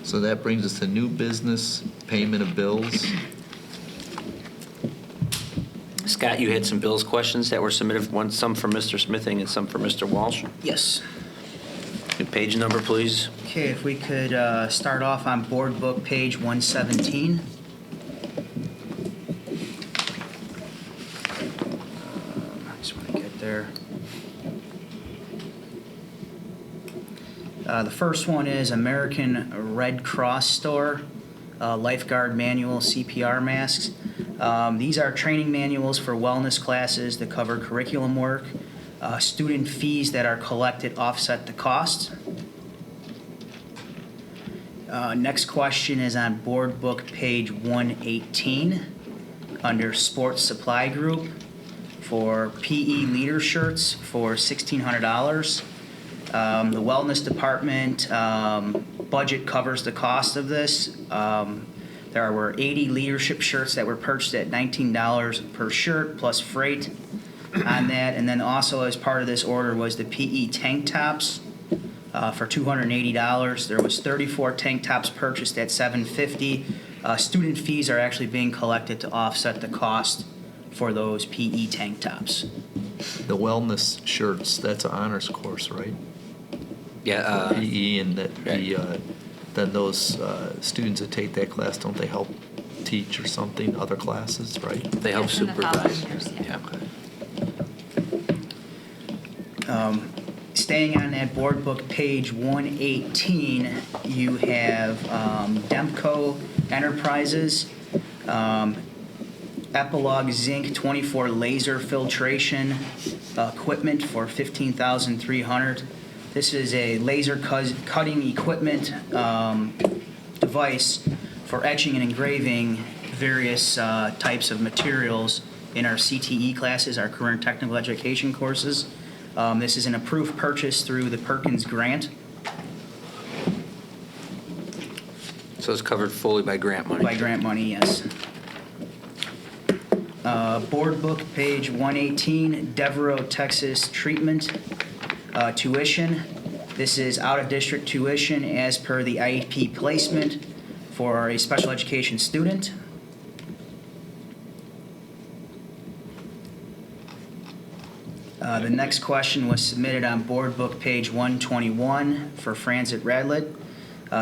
So that brings us to new business, payment of bills. Scott, you had some bills questions that were submitted, some from Mr. Smithing and some from Mr. Walsh. Yes. Good page number, please. Okay, if we could start off on board book page 117. I just want to get there. The first one is American Red Cross Store, lifeguard manual, CPR masks. These are training manuals for wellness classes that cover curriculum work. Student fees that are collected offset the cost. Next question is on board book page 118 under sports supply group for PE leader shirts for $1,600. The wellness department budget covers the cost of this. There were 80 leadership shirts that were purchased at $19 per shirt plus freight on that. And then also as part of this order was the PE tank tops for $280. There was 34 tank tops purchased at $750. Student fees are actually being collected to offset the cost for those PE tank tops. The wellness shirts, that's an honors course, right? Yeah. PE, and that Right. then those students that take that class, don't they help teach or something, other classes, right? They help Yes, in the supervise. following years, yeah. Yeah. Staying on that board book page 118, you have Demco Enterprises, Epilogue Zinc 24 laser filtration equipment for $15,300. This is a laser cutting equipment device for etching and engraving various types of materials in our CTE classes, our current technical education courses. This is an approved purchase through the Perkins Grant. So it's covered fully by grant money. By grant money, yes. Board book, page 118, Devereaux, Texas treatment tuition. This is out-of-district tuition as per the IEP placement for a special education student. The next question was submitted on board book page 121 for Francis Radlett.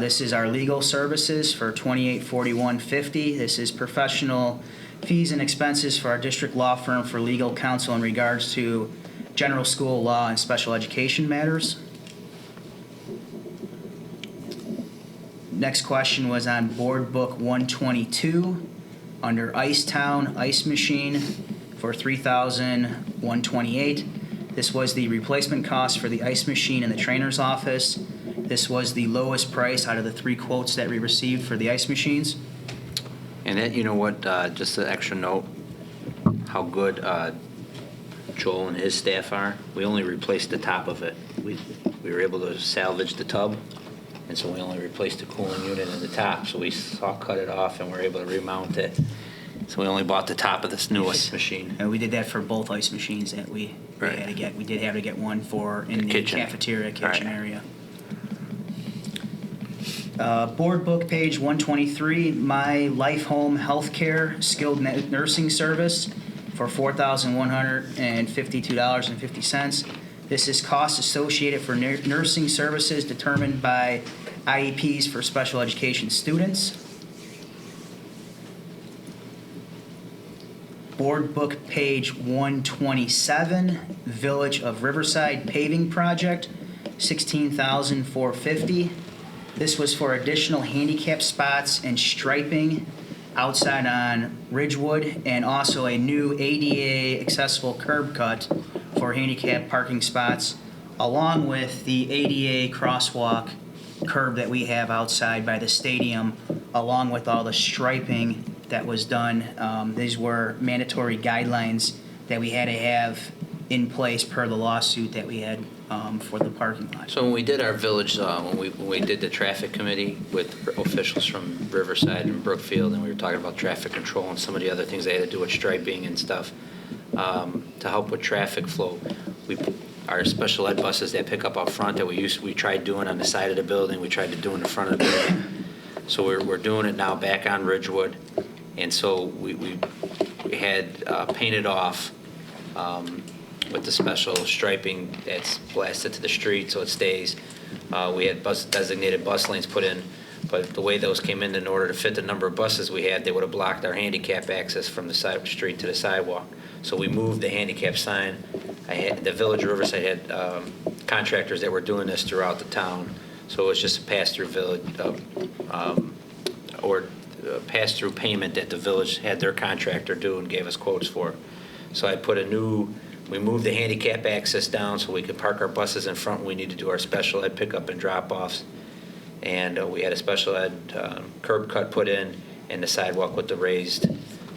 This is our legal services for $2841.50. This is professional fees and expenses for our district law firm for legal counsel in regards to general school law and special education matters. Next question was on board book 122 under Ice Town Ice Machine for $3,128. This was the replacement cost for the ice machine in the trainer's office. This was the lowest price out of the 3 quotes that we received for the ice machines. And that, you know what, just an extra note, how good Joel and his staff are. We only replaced the top of it. We were able to salvage the tub, and so we only replaced the cooling unit in the top. So we saw cut it off, and we were able to remount it. So we only bought the top of this newest machine. And we did that for both ice machines that we Right. had to get. We did have to get one for in the Kitchen. cafeteria kitchen Right. area. Board book page 123, My Life Home Healthcare Skilled Nursing Service for $4,152.50. This is costs associated for nursing services determined by IEPs for special education students. Board book page 127, Village of Riverside paving project, $16,450. This was for additional handicap spots and striping outside on Ridgewood, and also a new ADA accessible curb cut for handicap parking spots, along with the ADA crosswalk curb that we have outside by the stadium, along with all the striping that was done. These were mandatory guidelines that we had to have in place per the lawsuit that we had for the parking lot. So when we did our village, when we did the traffic committee with officials from Riverside and Brookfield, and we were talking about traffic control and some of the other things they had to do with striping and stuff, to help with traffic flow, our special ed buses that pick up out front that we tried doing on the side of the building, we tried to do in the front of the building. So we're doing it now back on Ridgewood. And so we had painted off with the special striping that's blasted to the street so it stays. We had designated bus lanes put in, but the way those came in order to fit the number of buses we had, they would have blocked our handicap access from the side of the street to the sidewalk. So we moved the handicap sign. The Village of Riverside had contractors that were doing this throughout the town. So it was just a pass-through village, pass-through payment that the village had their contractor do and gave us quotes for. So I put we moved the handicap access down so we could park our buses in front when we need to do our special ed pickup and drop-offs. And we had a special ed curb cut put in and the sidewalk with the raised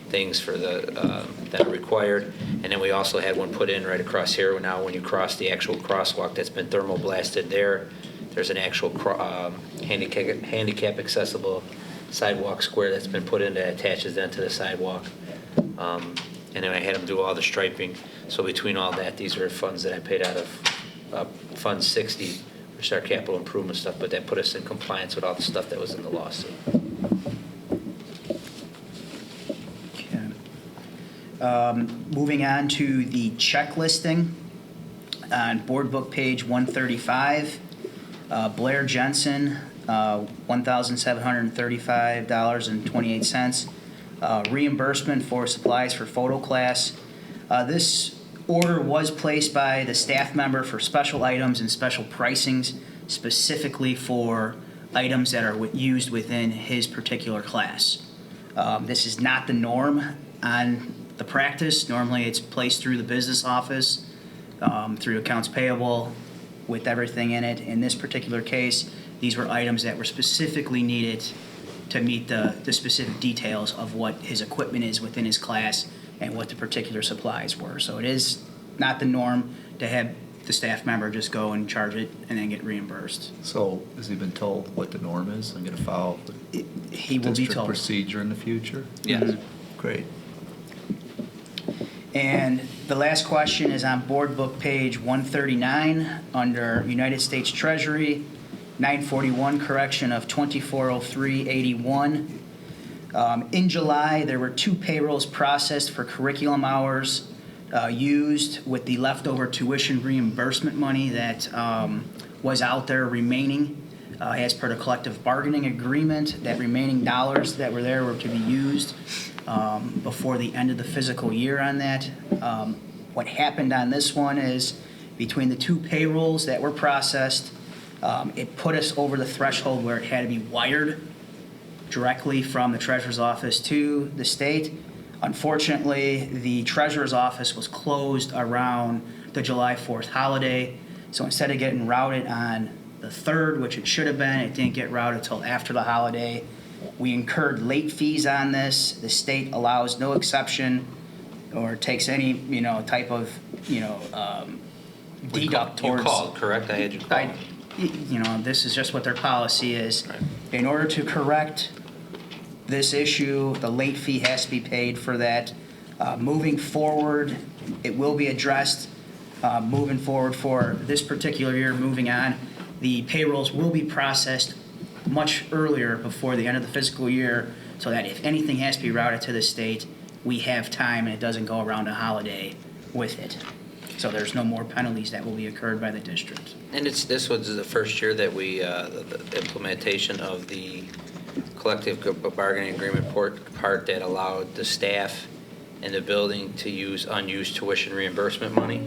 things for that are required. And then we also had one put in right across here. Now when you cross the actual crosswalk that's been thermoblasted there's an actual handicap accessible sidewalk square that's been put in that attaches then to the sidewalk. And then I had them do all the striping. So between all that, these are funds that I paid out of Fund 60, which is our capital improvement stuff, but that put us in compliance with all the stuff that was in the lawsuit. Okay. Moving on to the check listing on Board Book page 135. Blair Jensen, $1,735.28. Reimbursement for supplies for photo class. This order was placed by the staff member for special items and special pricings, specifically for items that are used within his particular class. This is not the norm on the practice. Normally it's placed through the business office, through accounts payable, with everything in it. In this particular case, these were items that were specifically needed to meet the specific details of what his equipment is within his class and what the particular supplies were. So it is not the norm to have the staff member just go and charge it and then get reimbursed. So has he been told what the norm is? I'm going to follow He will be district told. procedure in the future? Yes. Mhm. Great. And the last question is on Board Book page 139 under United States Treasury, 941 correction of 2403.81. In July, there were 2 payrolls processed for curriculum hours used with the leftover tuition reimbursement money that was out there remaining. As per the collective bargaining agreement, that remaining dollars that were there were to be used before the end of the fiscal year on that. What happened on this one is between the 2 payrolls that were processed, it put us over the threshold where it had to be wired directly from the treasurer's office to the state. Unfortunately, the treasurer's office was closed around the July 4th holiday. So instead of getting routed on the 3rd, which it should have been, it didn't get routed until after the holiday. We incurred late fees on this. The state allows no exception or takes any, type of, deduct towards. You called, correct? I had you call. This is just what their policy is. Right. In order to correct this issue, the late fee has to be paid for that. Moving forward, it will be addressed. Moving forward for this particular year, moving on, the payrolls will be processed much earlier before the end of the fiscal year so that if anything has to be routed to the state, we have time and it doesn't go around a holiday with it. So there's no more penalties that will be incurred by the district. And this was the first year that we, the implementation of the collective bargaining agreement part that allowed the staff in the building to use unused tuition reimbursement money.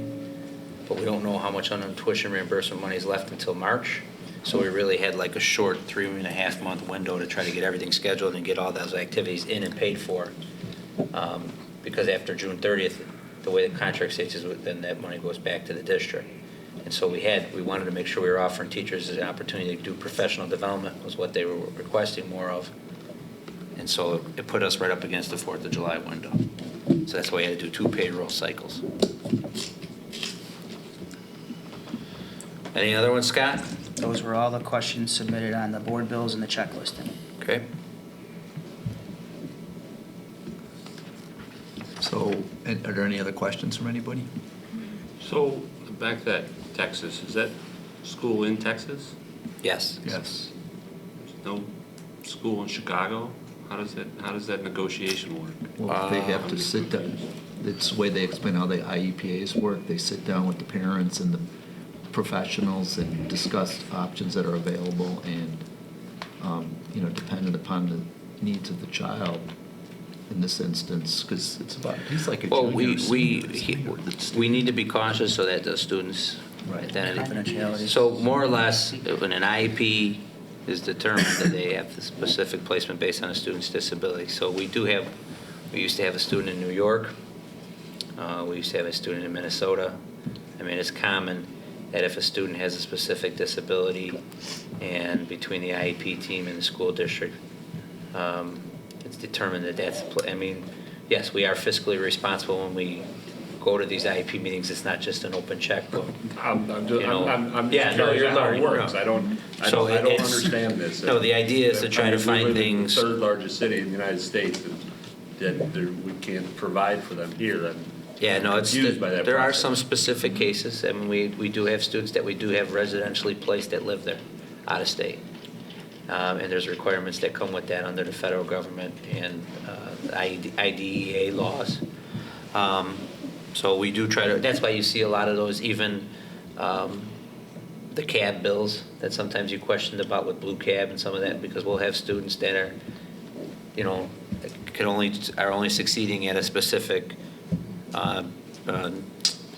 But we don't know how much tuition reimbursement money is left until March. So we really had like a short 3.5 month window to try to get everything scheduled and get all those activities in and paid for. Because after June 30th, the way the contract states is then that money goes back to the district. And so we wanted to make sure we were offering teachers an opportunity to do professional development was what they were requesting more of. And so it put us right up against the 4th of July window. So that's why we had to do 2 payroll cycles. Any other ones, Scott? Those were all the questions submitted on the board bills and the check listing. Okay. So, are there any other questions from anybody? So the back to that Texas, is that school in Texas? Yes. Yes. There's no school in Chicago? How does that negotiation work? Well, they have to sit down, it's the way they explain how the IEPAs work. They sit down with the parents and the professionals and discuss options that are available and, dependent upon the needs of the child in this instance, because it's about, he's like a Well, junior. we need to be cautious so that the students' Right. identity. Confidentiality. So more or less, when an IEP is determined, that they have the specific placement based on a student's disability. So we used to have a student in New York. We used to have a student in Minnesota. I mean, it's common that if a student has a specific disability and between the IEP team and the school district, it's determined that yes, we are fiscally responsible when we go to these IEP meetings. It's not just an open checkbook. I'm just Yeah, no, curious you're how learning, it works. no. I don't understand this. No, the idea is to try to find things. We live in the third largest city in the United States, and we can't provide for them here, then. Yeah, no, Confused by that there are process. some specific cases. I mean, we do have students that we do have residentially placed that live there, out of state. And there's requirements that come with that under the federal government and IDEA laws. So we do try to, that's why you see a lot of those, even the cab bills that sometimes you questioned about with Blue Cab and some of that, because we'll have students that are, are only succeeding at a specific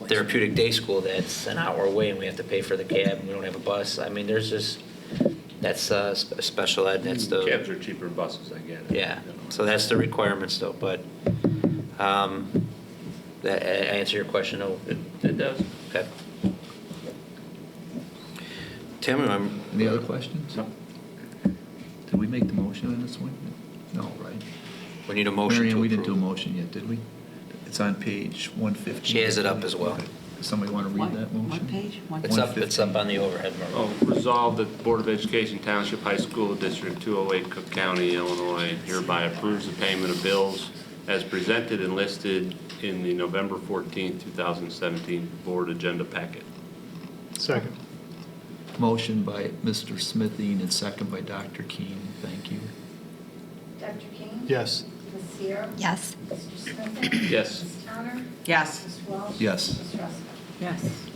therapeutic day school that's an hour away and we have to pay for the cab and we don't have a bus. I mean, that's special ed, that's the. Cabs are cheaper than buses, I get it. Yeah, so that's the requirements though, but, that answer your question, though? It does. Okay. Tim, Any other questions? No. Did we make the motion on this one? No, right? we need a motion to Marianne, approve. we didn't do a motion yet, did we? It's on page 150. She has it up as well. Okay. Does somebody want to read that motion? What page? It's up on the overhead, Maria. Oh, resolved that the Board of Education Township High School District 208, Cook County, Illinois hereby approves the payment of bills as presented and listed in the November 14, 2017 board agenda packet. Second. Motion by Mr. Smithing and second by Dr. Keene. Thank you. Dr. King? Yes. Ms. Sierra? Yes. Mr. Smithing? Yes. Ms. Towner? Yes. Ms. Welch? Yes. Ms. Ruska? Yes.